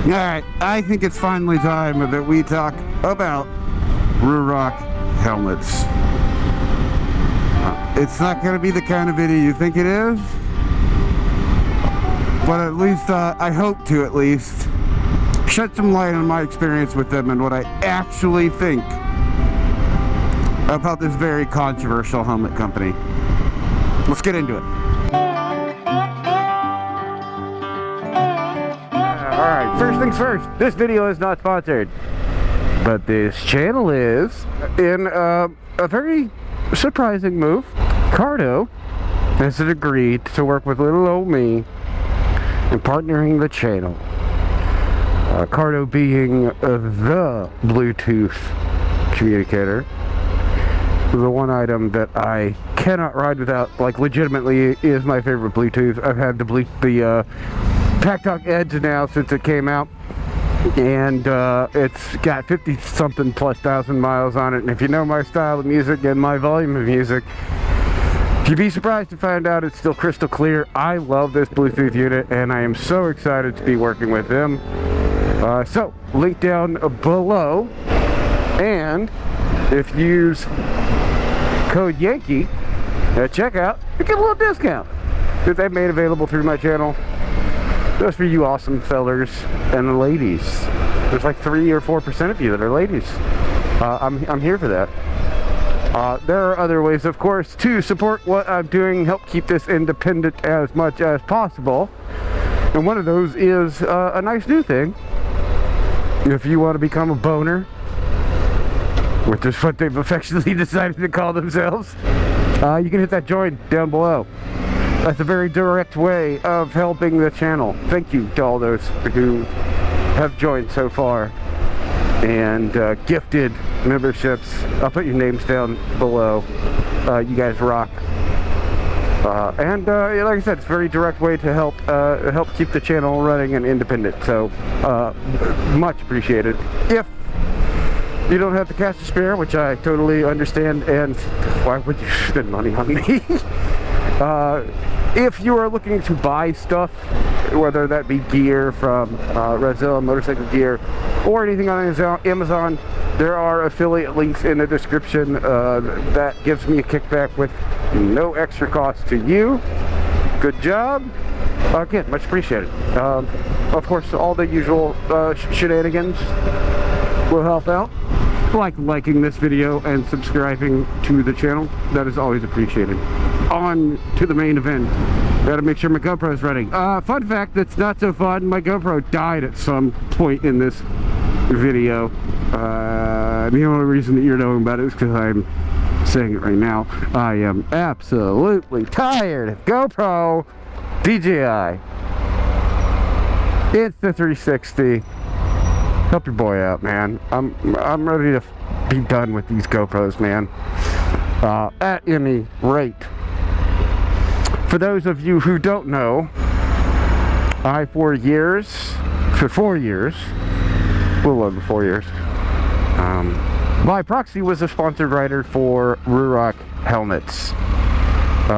Alright, I think it's finally time that we talk about Ruroc helmets. It's not going to be the kind of video you think it is, but at least, I hope to at least, shed some light on my experience with them and what I actually think about this very controversial helmet company. Let's get into it. Alright, first things first, this video is not sponsored, but this channel is. In a very surprising move, Cardo has agreed to work with little old me in partnering the channel. Cardo being the Bluetooth communicator, the one item that I cannot ride without, like legitimately is my favorite Bluetooth. I've had the Pack Talk Edge now since it came out, and it's got 50-something plus thousand miles on it, and if you know my style of music and my volume of music, you'd be surprised to find out it's still crystal clear. I love this Bluetooth unit, and I am so excited to be working with them. So, link down below, and if you use code Yankee at checkout, you get a little discount that they've made available through my channel. Just for you awesome fellers and ladies. There's like 3 or 4% of you that are ladies. I'm here for that. There are other ways, of course, to support what I'm doing, help keep this independent as much as possible. And one of those is a nice new thing. If you want to become a boner, which is what they've affectionately decided to call themselves, you can hit that join down below. That's a very direct way of helping the channel. Thank you to all those who have joined so far and gifted memberships. I'll put your names down below. You guys rock. And like I said, it's a very direct way to help keep the channel running and independent. So much appreciated. If you don't have the cash to spare, which I totally understand, and why would you spend money on me? If you are looking to buy stuff, whether that be gear from Revzilla, motorcycle gear, or anything on Amazon, there are affiliate links in the description that gives me a kickback with no extra cost to you. Good job. Again, much appreciated. Of course, all the usual shenanigans will help out. Like liking this video and subscribing to the channel, that is always appreciated. On to the main event. Gotta make sure my GoPro is running. Fun fact that's not so fun, my GoPro died at some point in this video. The only reason that you're knowing about it is because I'm saying it right now. I am absolutely tired of GoPro DJI. It's the 360. Help your boy out, man. I'm ready to be done with these GoPros, man. At any rate, for those of you who don't know, I for 4 years, a little over 4 years, by proxy was a sponsored rider for Ruroc helmets.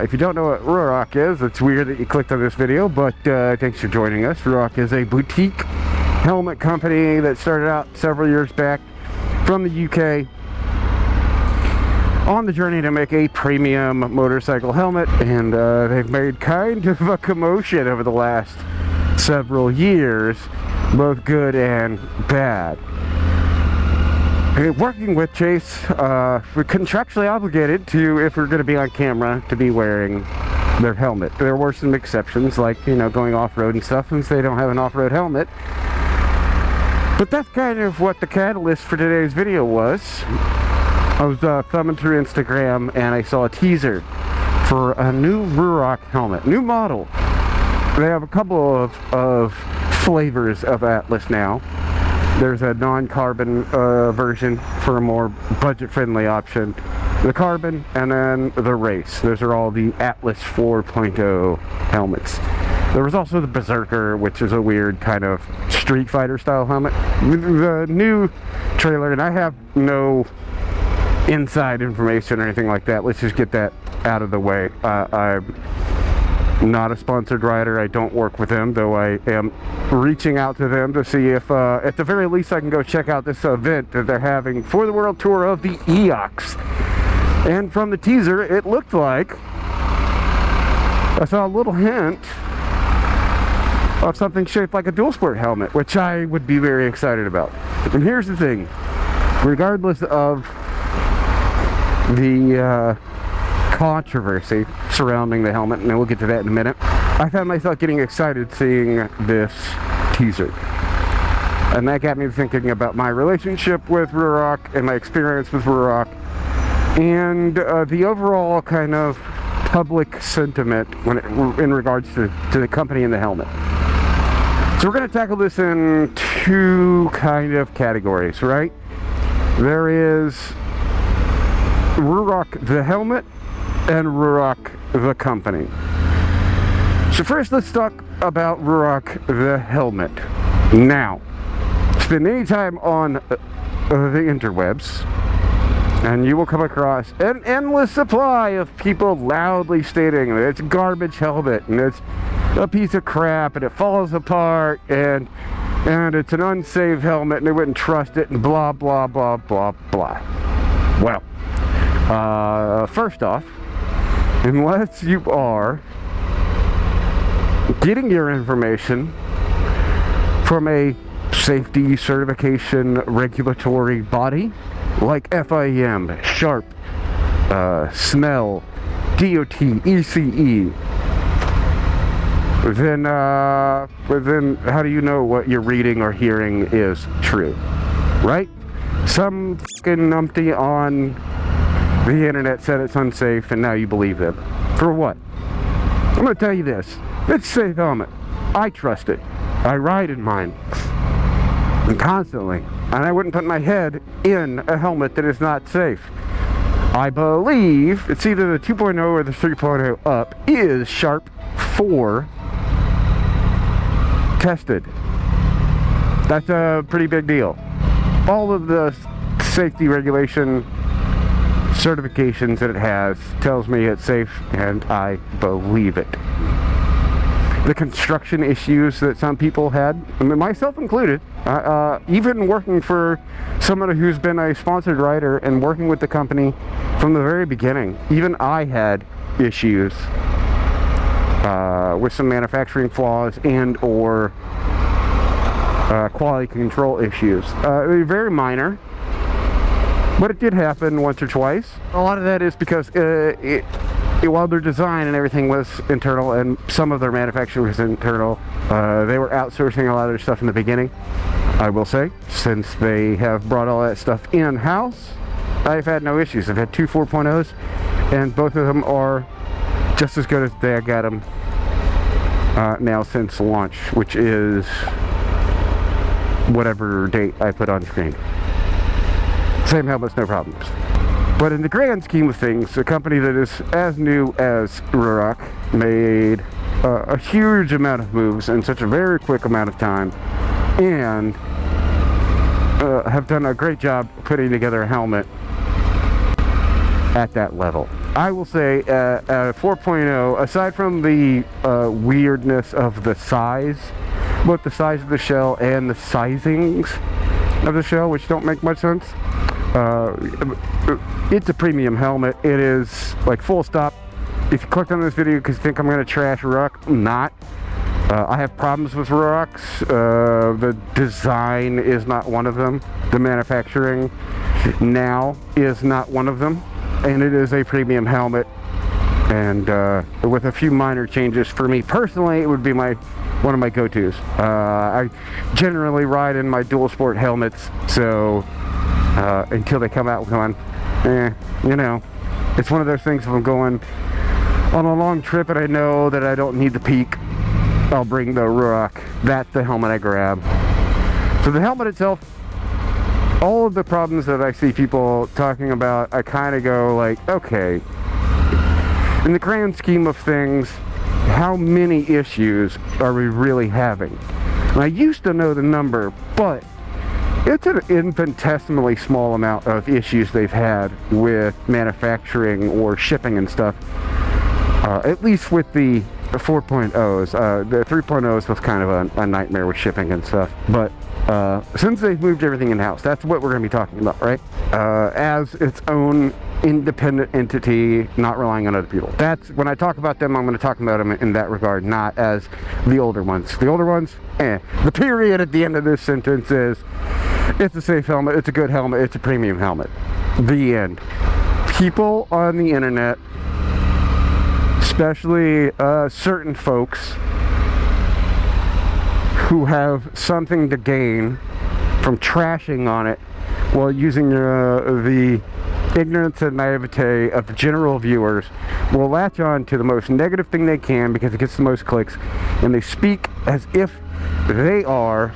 If you don't know what Ruroc is, it's weird that you clicked on this video, but thanks for joining us. Ruroc is a boutique helmet company that started out several years back from the UK on the journey to make a premium motorcycle helmet, and they've made kind of a commotion over the last several years, both good and bad. Working with Chase, we're contractually obligated to, if we're going to be on camera, to be wearing their helmet. There were some exceptions, like, you know, going off-road and stuff, since they don't have an off-road helmet. But that's kind of what the catalyst for today's video was. I was thumbing through Instagram and I saw a teaser for a new Ruroc helmet, new model. They have a couple of flavors of Atlas now. There's a non-carbon version for a more budget-friendly option, the carbon, and then the race. Those are all the Atlas 4.0 helmets. There was also the Berserker, which is a weird kind of Street Fighter style helmet. The new trailer, and I have no inside information or anything like that. Let's just get that out of the way. Not a sponsored rider. I don't work with them, though I am reaching out to them to see if, at the very least, I can go check out this event that they're having for the World Tour of the EOX. And from the teaser, it looked like I saw a little hint of something shaped like a dual sport helmet, which I would be very excited about. And here's the thing, regardless of the controversy surrounding the helmet, and we'll get to that in a minute, I found myself getting excited seeing this teaser. And that got me thinking about my relationship with Ruroc and my experience with Ruroc, and the overall kind of public sentiment in regards to the company and the helmet. So we're going to tackle this in two kind of categories, right? There is Ruroc the helmet and Ruroc the company. So first, let's talk about Ruroc the helmet. Now, spend any time on the interwebs, and you will come across an endless supply of people loudly stating that it's a garbage helmet and it's a piece of crap and it falls apart and it's an unsafe helmet and they wouldn't trust it and blah blah blah blah blah. Well, first off, unless you are getting your information from a safety certification regulatory body like FIM, Sharp, Smell, DOT, ECE, then how do you know what you're reading or hearing is true, right? Some fucking numpty on the internet said it's unsafe, and now you believe them. For what? I'm going to tell you this. It's a safe helmet. I trust it. I ride in mine. And constantly. And I wouldn't put my head in a helmet that is not safe. I believe it's either the 2.0 or the 3.0 up is Sharp 4 tested. That's a pretty big deal. All of the safety regulation certifications that it has tells me it's safe, and I believe it. The construction issues that some people had, I mean, myself included, even working for somebody who's been a sponsored rider and working with the company from the very beginning, even I had issues with some manufacturing flaws and or quality control issues. They're very minor, but it did happen once or twice. A lot of that is because while their design and everything was internal and some of their manufacturing was internal, they were outsourcing a lot of their stuff in the beginning. I will say, since they have brought all that stuff in-house, I've had no issues. I've had two 4.0s, and both of them are just as good as they got them now since launch, which is whatever date I put on screen. Same helmets, no problems. But in the grand scheme of things, a company that is as new as Ruroc made a huge amount of moves in such a very quick amount of time, and have done a great job putting together a helmet at that level. I will say 4.0, aside from the weirdness of the size, both the size of the shell and the sizings of the shell, which don't make much sense, it's a premium helmet. It is like full stop. If you clicked on this video because you think I'm going to trash Ruroc, I'm not. I have problems with Rurocs. The design is not one of them. The manufacturing now is not one of them. And it is a premium helmet. And with a few minor changes for me personally, it would be one of my go-tos. I generally ride in my dual sport helmets, so until they come out with one, you know, it's one of those things. If I'm going on a long trip and I know that I don't need the peak, I'll bring the Ruroc. That's the helmet I grab. So the helmet itself, all of the problems that I see people talking about, I kind of go like, okay, in the grand scheme of things, how many issues are we really having? And I used to know the number, but it's an infinitesimally small amount of issues they've had with manufacturing or shipping and stuff. At least with the 4.0s. The 3.0s was kind of a nightmare with shipping and stuff. But since they've moved everything in-house, that's what we're going to be talking about, right? As its own independent entity, not relying on other people. That's when I talk about them, I'm going to talk about them in that regard, not as the older ones. The older ones, The period at the end of this sentence is, it's a safe helmet, it's a good helmet, it's a premium helmet. The end. People on the internet, especially certain folks who have something to gain from trashing on it while using the ignorance and naivete of the general viewers, will latch on to the most negative thing they can because it gets the most clicks, and they speak as if they are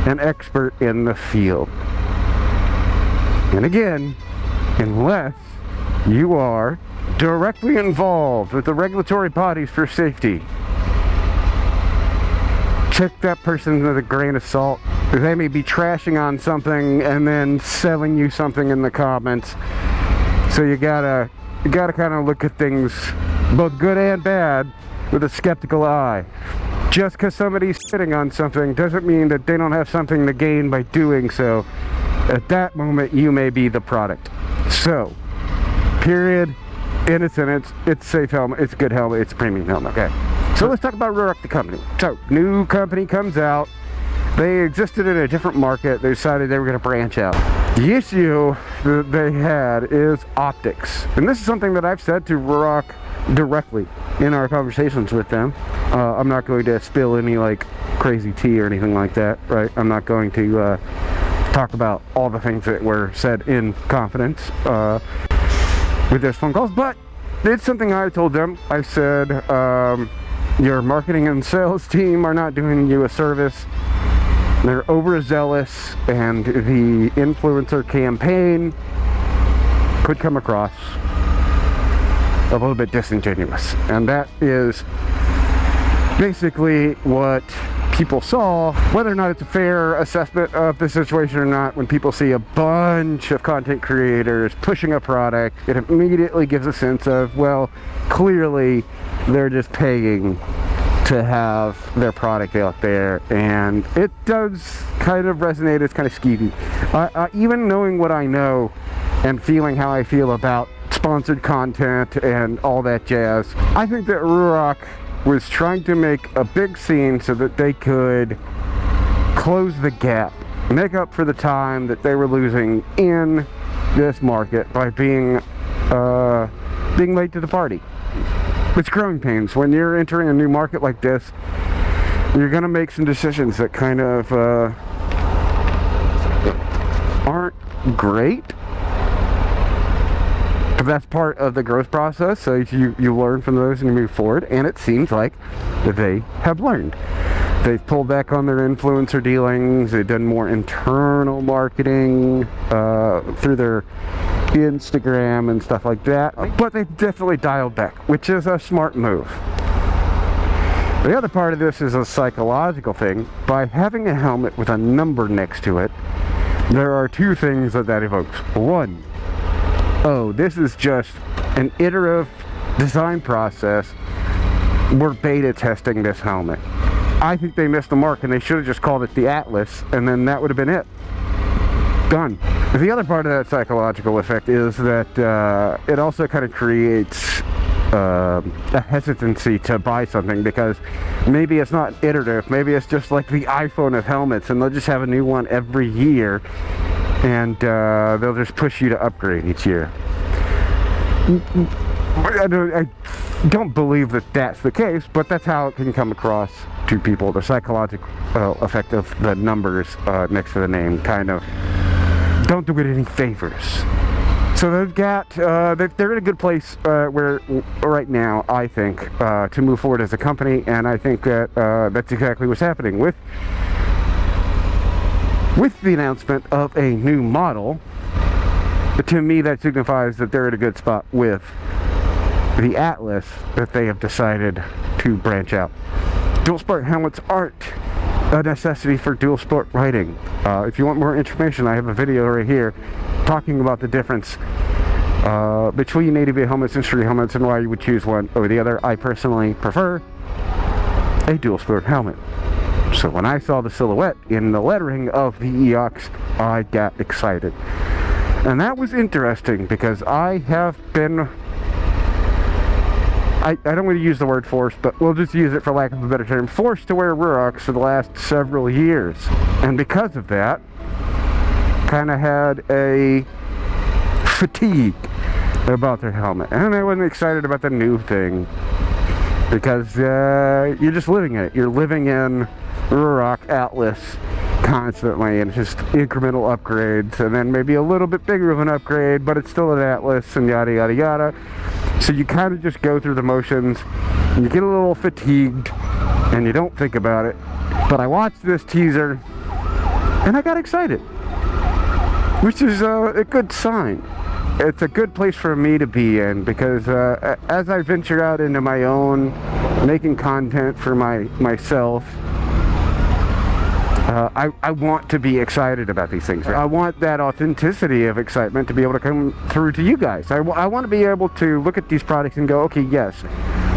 an expert in the field. And again, unless you are directly involved with the regulatory bodies for safety, take that person with a grain of salt. They may be trashing on something and then selling you something in the comments. So you gotta kind of look at things, both good and bad, with a skeptical eye. Just because somebody's sitting on something doesn't mean that they don't have something to gain by doing so. At that moment, you may be the product. So, period, in a sentence, it's a safe helmet, it's a good helmet, it's a premium helmet. Okay. So let's talk about Ruroc, the company. So, new company comes out. They existed in a different market. They decided they were going to branch out. The issue that they had is optics. And this is something that I've said to Ruroc directly in our conversations with them. I'm not going to spill any like crazy tea or anything like that, right? I'm not going to talk about all the things that were said in confidence with those phone calls, but it's something I told them. I said, your marketing and sales team are not doing you a service. They're overzealous, and the influencer campaign could come across a little bit disingenuous. And that is basically what people saw. Whether or not it's a fair assessment of the situation or not, when people see a bunch of content creators pushing a product, it immediately gives a sense of, well, clearly they're just paying to have their product out there, and it does kind of resonate. It's kind of skeevy. Even knowing what I know and feeling how I feel about sponsored content and all that jazz, I think that Ruroc was trying to make a big scene so that they could close the gap, make up for the time that they were losing in this market by being late to the party. It's growing pains. When you're entering a new market like this, you're going to make some decisions that kind of aren't great. But that's part of the growth process, so you learn from those and you move forward, and it seems like they have learned. They've pulled back on their influencer dealings, they've done more internal marketing through their Instagram and stuff like that, but they've definitely dialed back, which is a smart move. The other part of this is a psychological thing. By having a helmet with a number next to it, there are two things that evokes. One, oh, this is just an iterative design process. We're beta testing this helmet. I think they missed the mark, and they should have just called it the Atlas, and then that would have been it. Done. The other part of that psychological effect is that it also kind of creates a hesitancy to buy something, because maybe it's not iterative, maybe it's just like the iPhone of helmets, and they'll just have a new one every year, and they'll just push you to upgrade each year. I don't believe that that's the case, but that's how it can come across to people. The psychological effect of the numbers next to the name kind of don't do it any favors. So they've got, they're in a good place where right now, I think, to move forward as a company, and I think that that's exactly what's happening with the announcement of a new model. But to me, that signifies that they're in a good spot with the Atlas, that they have decided to branch out. Dual sport helmets aren't a necessity for dual sport riding. If you want more information, I have a video right here talking about the difference between ADV helmets and street helmets and why you would choose one over the other. I personally prefer a dual sport helmet. So when I saw the silhouette in the lettering of the EOX, I got excited. And that was interesting because I have been, I don't want to use the word forced, but we'll just use it for lack of a better term, forced to wear Rurocs for the last several years. And because of that, kind of had a fatigue about their helmet. And I wasn't excited about the new thing because you're just living in it. You're living in Ruroc Atlas constantly, and it's just incremental upgrades, and then maybe a little bit bigger of an upgrade, but it's still an Atlas, and yada yada yada. So you kind of just go through the motions, and you get a little fatigued, and you don't think about it. But I watched this teaser, and I got excited, which is a good sign. It's a good place for me to be in, because as I venture out into my own, making content for myself, I want to be excited about these things. I want that authenticity of excitement to be able to come through to you guys. I want to be able to look at these products and go, okay, yes,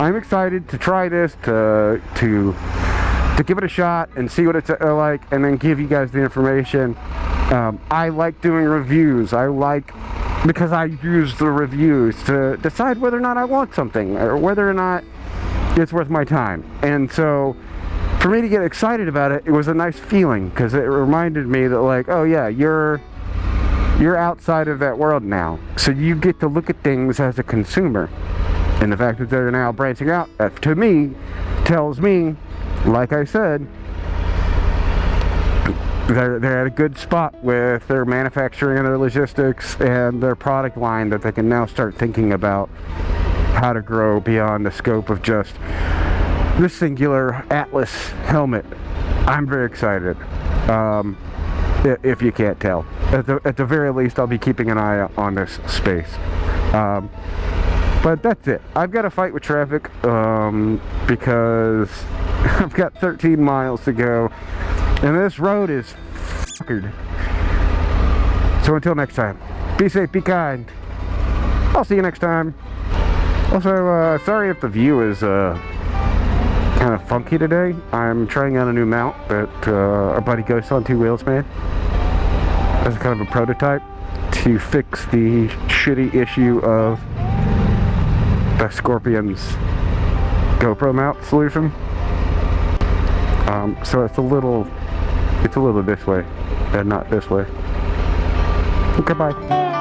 I'm excited to try this, to give it a shot and see what it's like, and then give you guys the information. I like doing reviews. Because I use the reviews to decide whether or not I want something, or whether or not it's worth my time. And so for me to get excited about it, it was a nice feeling, because it reminded me that, like, oh yeah, you're outside of that world now, so you get to look at things as a consumer. And the fact that they're now branching out, to me, tells me, like I said, they're at a good spot with their manufacturing and their logistics and their product line, that they can now start thinking about how to grow beyond the scope of just this singular Atlas helmet. I'm very excited, if you can't tell. At the very least, I'll be keeping an eye on this space. But that's it. I've got to fight with traffic, because I've got 13 miles to go, and this road is fuckered. So until next time, be safe, be kind. I'll see you next time. Also, sorry if the view is kind of funky today. I'm trying out a new mount that our buddy Ghost on Two Wheels made as kind of a prototype to fix the shitty issue of the Scorpion's GoPro mount solution. So it's a little this way and not this way. Okay, bye.